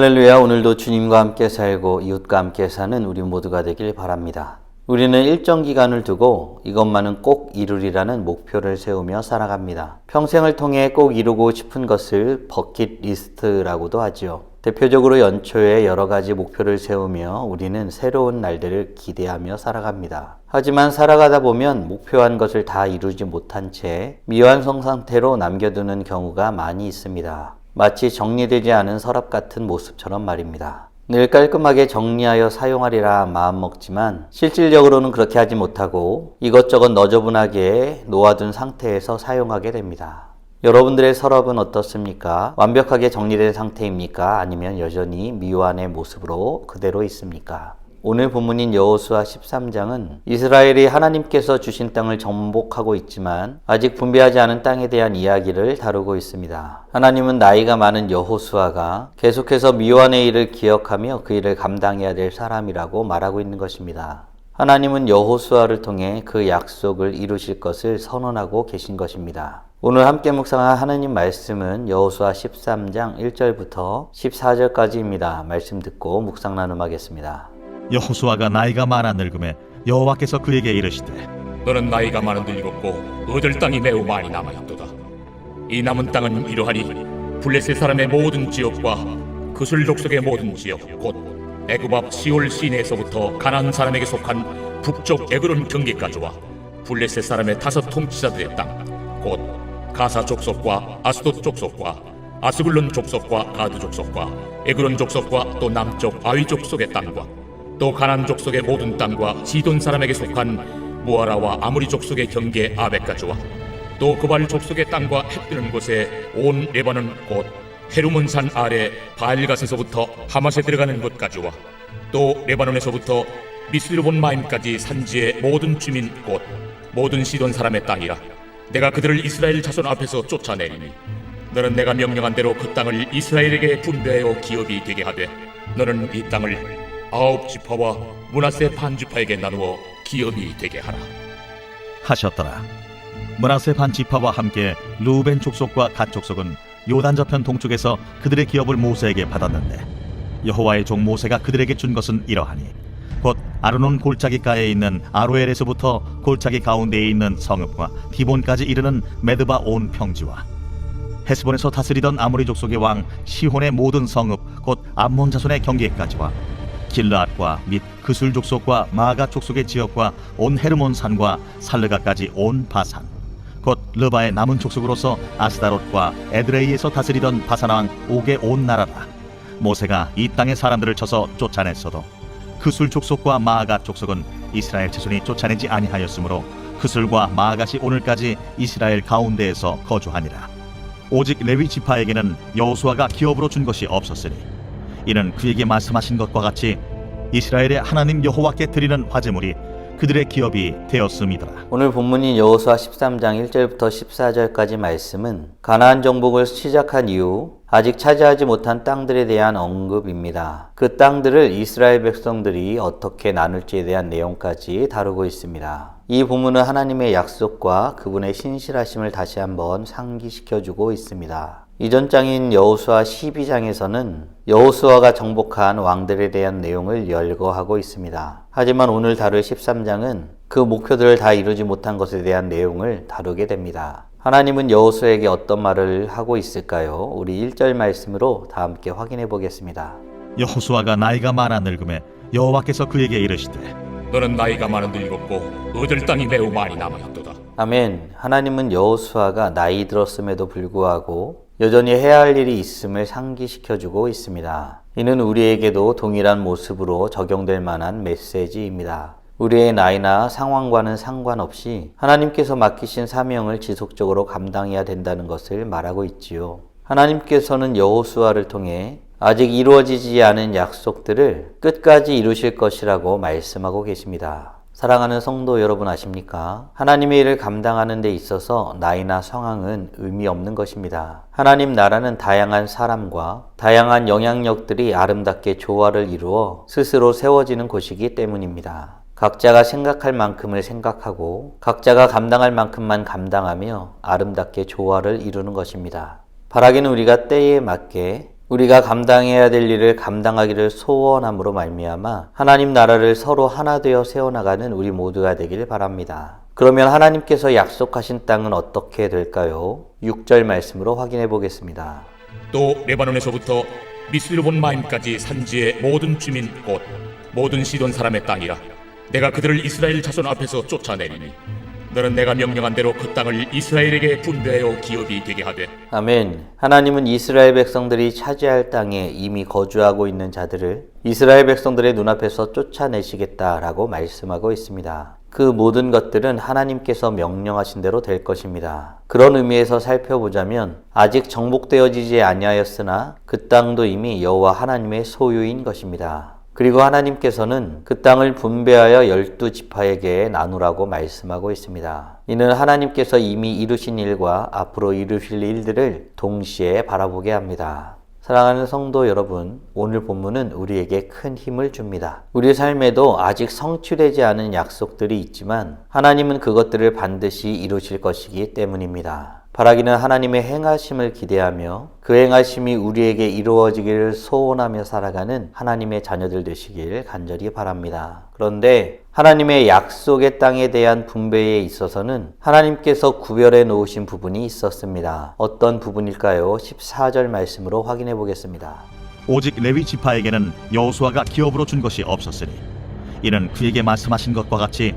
할렐루야. 오늘도 주님과 함께 살고 이웃과 함께 사는 우리 모두가 되길 바랍니다. 우리는 일정 기간을 두고 이것만은 꼭 이루리라는 목표를 세우며 살아갑니다. 평생을 통해 꼭 이루고 싶은 것을 버킷리스트라고도 하지요. 대표적으로 연초에 여러 가지 목표를 세우며 우리는 새로운 날들을 기대하며 살아갑니다. 하지만 살아가다 보면 목표한 것을 다 이루지 못한 채 미완성 상태로 남겨두는 경우가 많이 있습니다. 마치 정리되지 않은 서랍 같은 모습처럼 말입니다. 늘 깔끔하게 정리하여 사용하리라 마음먹지만 실질적으로는 그렇게 하지 못하고 이것저것 너저분하게 놓아둔 상태에서 사용하게 됩니다. 여러분들의 서랍은 어떻습니까? 완벽하게 정리된 상태입니까? 아니면 여전히 미완의 모습으로 그대로 있습니까? 오늘 본문인 여호수아 13장은 이스라엘이 하나님께서 주신 땅을 정복하고 있지만 아직 분배하지 않은 땅에 대한 이야기를 다루고 있습니다. 하나님은 나이가 많은 여호수아가 계속해서 미완의 일을 기억하며 그 일을 감당해야 될 사람이라고 말하고 있는 것입니다. 하나님은 여호수아를 통해 그 약속을 이루실 것을 선언하고 계신 것입니다. 오늘 함께 묵상할 하나님 말씀은 여호수아 13장 1절부터 14절까지입니다. 말씀 듣고 묵상 나눔하겠습니다. 여호수아가 나이가 많아 늙음에 여호와께서 그에게 이르시되 너는 나이가 많아 늙었고 얻을 땅이 매우 많이 남아있도다. 이 남은 땅은 이러하니 블레셋 사람의 모든 지역과 그술 족속의 모든 지역 곧 애굽 앞 시올 시내에서부터 가나안 사람에게 속한 북쪽 에그론 경계까지와 블레셋 사람의 5 통치자들의 땅 곧 가사 족속과 아스돗 족속과 아스글론 족속과 가드 족속과 에그론 족속과 또 남쪽 아위 족속의 땅과 또 가나안 족속의 모든 땅과 시돈 사람에게 속한 무아라와 아무리 족속의 경계 아벡까지와 또 그발 족속의 땅과 해 뜨는 곳에 온 레바논 곧 헤르몬 산 아래 바알갓에서부터 하맛에 들어가는 곳까지와 또 레바논에서부터 미스르본 마임까지 산지의 모든 주민 곧 모든 시돈 사람의 땅이라. 내가 그들을 이스라엘 자손 앞에서 쫓아내리니 너는 내가 명령한 대로 그 땅을 이스라엘에게 분배하여 기업이 되게 하되 너는 이 땅을 9 지파와 므낫세 반 지파에게 나누어 기업이 되게 하라 하셨더라. 므낫세 반 지파와 함께 르우벤 족속과 갓 족속은 요단 저편 동쪽에서 그들의 기업을 모세에게 받았는데 여호와의 종 모세가 그들에게 준 것은 이러하니 곧 아르논 골짜기가에 있는 아로엘에서부터 골짜기 가운데에 있는 성읍과 디본까지 이르는 메드바 온 평지와 헤스본에서 다스리던 아모리 족속의 왕 시혼의 모든 성읍 곧 암몬 자손의 경계까지와 길르앗과 및 그술 족속과 마가 족속의 지역과 온 헤르몬 산과 살르가까지 온 바산 곧 르바의 남은 족속으로서 아스다롯과 에드레이에서 다스리던 바산 왕 옥의 온 나라라. 모세가 이 땅의 사람들을 쳐서 쫓아냈어도 그술 족속과 마가 족속은 이스라엘 자손이 쫓아내지 아니하였으므로 그술과 마gat이 오늘까지 이스라엘 가운데에서 거주하니라. 오직 레위 지파에게는 여호수아가 기업으로 준 것이 없었으니 이는 그에게 말씀하신 것과 같이 이스라엘의 하나님 여호와께 드리는 화제물이 그들의 기업이 되었음이더라. 오늘 본문인 여호수아 13장 1절부터 14절까지 말씀은 가나안 정복을 시작한 이후 아직 차지하지 못한 땅들에 대한 언급입니다. 그 땅들을 이스라엘 백성들이 어떻게 나눌지에 대한 내용까지 다루고 있습니다. 이 본문은 하나님의 약속과 그분의 신실하심을 다시 한번 상기시켜주고 있습니다. 이전 장인 여호수아 12장에서는 여호수아가 정복한 왕들에 대한 내용을 열거하고 있습니다. 하지만 오늘 다룰 13장은 그 목표들을 다 이루지 못한 것에 대한 내용을 다루게 됩니다. 하나님은 여호수아에게 어떤 말을 하고 있을까요? 우리 1절 말씀으로 다 함께 확인해 보겠습니다. 여호수아가 나이가 많아 늙음에 여호와께서 그에게 이르시되 너는 나이가 많아 늙었고 얻을 땅이 매우 많이 남아있도다. 아멘. 하나님은 여호수아가 나이 들었음에도 불구하고 여전히 해야 할 일이 있음을 상기시켜주고 있습니다. 이는 우리에게도 동일한 모습으로 적용될 만한 메시지입니다. 우리의 나이나 상황과는 상관없이 하나님께서 맡기신 사명을 지속적으로 감당해야 된다는 것을 말하고 있지요. 하나님께서는 여호수아를 통해 아직 이루어지지 않은 약속들을 끝까지 이루실 것이라고 말씀하고 계십니다. 사랑하는 성도 여러분 아십니까? 하나님의 일을 감당하는 데 있어서 나이나 상황은 의미 없는 것입니다. 하나님 나라는 다양한 사람과 다양한 영향력들이 아름답게 조화를 이루어 스스로 세워지는 곳이기 때문입니다. 각자가 생각할 만큼을 생각하고 각자가 감당할 만큼만 감당하며 아름답게 조화를 이루는 것입니다. 바라기는 우리가 때에 맞게 우리가 감당해야 될 일을 감당하기를 소원함으로 말미암아 하나님 나라를 서로 하나 되어 세워나가는 우리 모두가 되길 바랍니다. 그러면 하나님께서 약속하신 땅은 어떻게 될까요? 6절 말씀으로 확인해 보겠습니다. 또 레바논에서부터 미스르본마임까지 산지의 모든 주민 곧 모든 시돈 사람의 땅이라 내가 그들을 이스라엘 자손 앞에서 쫓아내리니 너는 내가 명령한 대로 그 땅을 이스라엘에게 분배하여 기업이 되게 하되. 아멘. 하나님은 이스라엘 백성들이 차지할 땅에 이미 거주하고 있는 자들을 이스라엘 백성들의 눈앞에서 쫓아내시겠다라고 말씀하고 있습니다. 그 모든 것들은 하나님께서 명령하신 대로 될 것입니다. 그런 의미에서 살펴보자면 아직 정복되어지지 아니하였으나 그 땅도 이미 여호와 하나님의 소유인 것입니다. 그리고 하나님께서는 그 땅을 분배하여 12지파에게 나누라고 말씀하고 있습니다. 이는 하나님께서 이미 이루신 일과 앞으로 이루실 일들을 동시에 바라보게 합니다. 사랑하는 성도 여러분, 오늘 본문은 우리에게 큰 힘을 줍니다. 우리 삶에도 아직 성취되지 않은 약속들이 있지만 하나님은 그것들을 반드시 이루실 것이기 때문입니다. 바라기는 하나님의 행하심을 기대하며 그 행하심이 우리에게 이루어지기를 소원하며 살아가는 하나님의 자녀들 되시길 간절히 바랍니다. 그런데 하나님의 약속의 땅에 대한 분배에 있어서는 하나님께서 구별해 놓으신 부분이 있었습니다. 어떤 부분일까요? 14절 말씀으로 확인해 보겠습니다. 오직 레위 지파에게는 여호수아가 기업으로 준 것이 없었으니 이는 그에게 말씀하신 것과 같이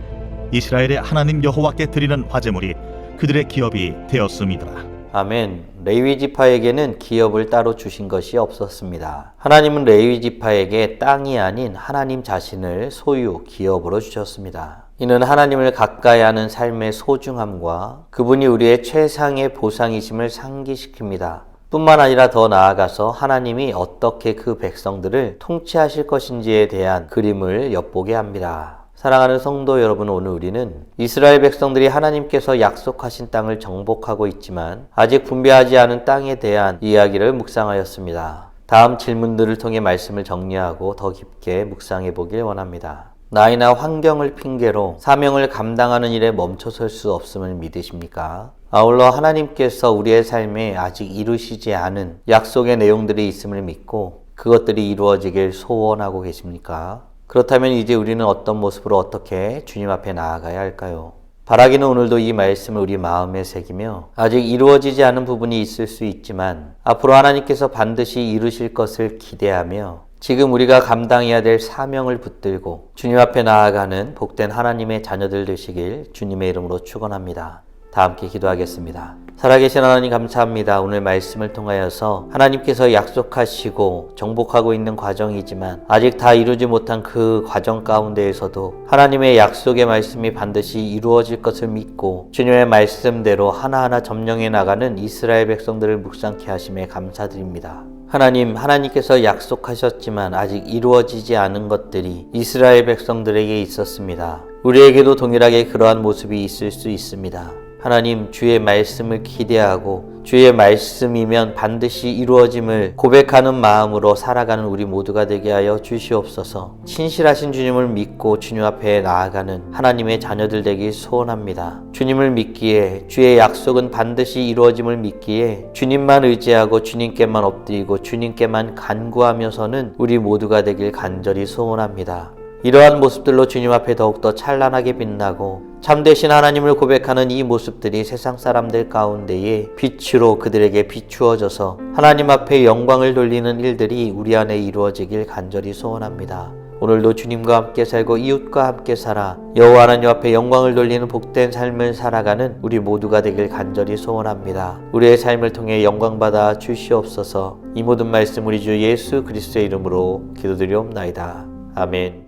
이스라엘의 하나님 여호와께 드리는 화제물이 그들의 기업이 되었음이더라. 아멘. 레위 지파에게는 기업을 따로 주신 것이 없었습니다. 하나님은 레위 지파에게 땅이 아닌 하나님 자신을 소유, 기업으로 주셨습니다. 이는 하나님을 가까이 하는 삶의 소중함과 그분이 우리의 최상의 보상이심을 상기시킵니다. 뿐만 아니라 더 나아가서 하나님이 어떻게 그 백성들을 통치하실 것인지에 대한 그림을 엿보게 합니다. 사랑하는 성도 여러분, 오늘 우리는 이스라엘 백성들이 하나님께서 약속하신 땅을 정복하고 있지만 아직 분배하지 않은 땅에 대한 이야기를 묵상하였습니다. 다음 질문들을 통해 말씀을 정리하고 더 깊게 묵상해 보길 원합니다. 나이나 환경을 핑계로 사명을 감당하는 일에 멈춰설 수 없음을 믿으십니까? 아울러 하나님께서 우리의 삶에 아직 이루시지 않은 약속의 내용들이 있음을 믿고 그것들이 이루어지길 소원하고 계십니까? 그렇다면 이제 우리는 어떤 모습으로 어떻게 주님 앞에 나아가야 할까요? 바라기는 오늘도 이 말씀을 우리 마음에 새기며 아직 이루어지지 않은 부분이 있을 수 있지만 앞으로 하나님께서 반드시 이루실 것을 기대하며 지금 우리가 감당해야 될 사명을 붙들고 주님 앞에 나아가는 복된 하나님의 자녀들 되시길 주님의 이름으로 축원합니다. 다 함께 기도하겠습니다. 살아계신 하나님 감사합니다. 오늘 말씀을 통하여서 하나님께서 약속하시고 정복하고 있는 과정이지만 아직 다 이루지 못한 그 과정 가운데에서도 하나님의 약속의 말씀이 반드시 이루어질 것을 믿고 주님의 말씀대로 하나하나 점령해 나가는 이스라엘 백성들을 묵상케 하심에 감사드립니다. 하나님께서 약속하셨지만 아직 이루어지지 않은 것들이 이스라엘 백성들에게 있었습니다. 우리에게도 동일하게 그러한 모습이 있을 수 있습니다. 하나님, 주의 말씀을 기대하고 주의 말씀이면 반드시 이루어짐을 고백하는 마음으로 살아가는 우리 모두가 되게 하여 주시옵소서. 신실하신 주님을 믿고 주님 앞에 나아가는 하나님의 자녀들 되길 소원합니다. 주님을 믿기에 주의 약속은 반드시 이루어짐을 믿기에 주님만 의지하고 주님께만 엎드리고 주님께만 간구하면서는 우리 모두가 되길 간절히 소원합니다. 이러한 모습들로 주님 앞에 더욱더 찬란하게 빛나고 참되신 하나님을 고백하는 이 모습들이 세상 사람들 가운데에 빛으로 그들에게 비추어져서 하나님 앞에 영광을 돌리는 일들이 우리 안에 이루어지길 간절히 소원합니다. 오늘도 주님과 함께 살고 이웃과 함께 살아 여호와 하나님 앞에 영광을 돌리는 복된 삶을 살아가는 우리 모두가 되길 간절히 소원합니다. 우리의 삶을 통해 영광받아 주시옵소서. 이 모든 말씀 우리 주 예수 그리스도의 이름으로 기도드리옵나이다. 아멘.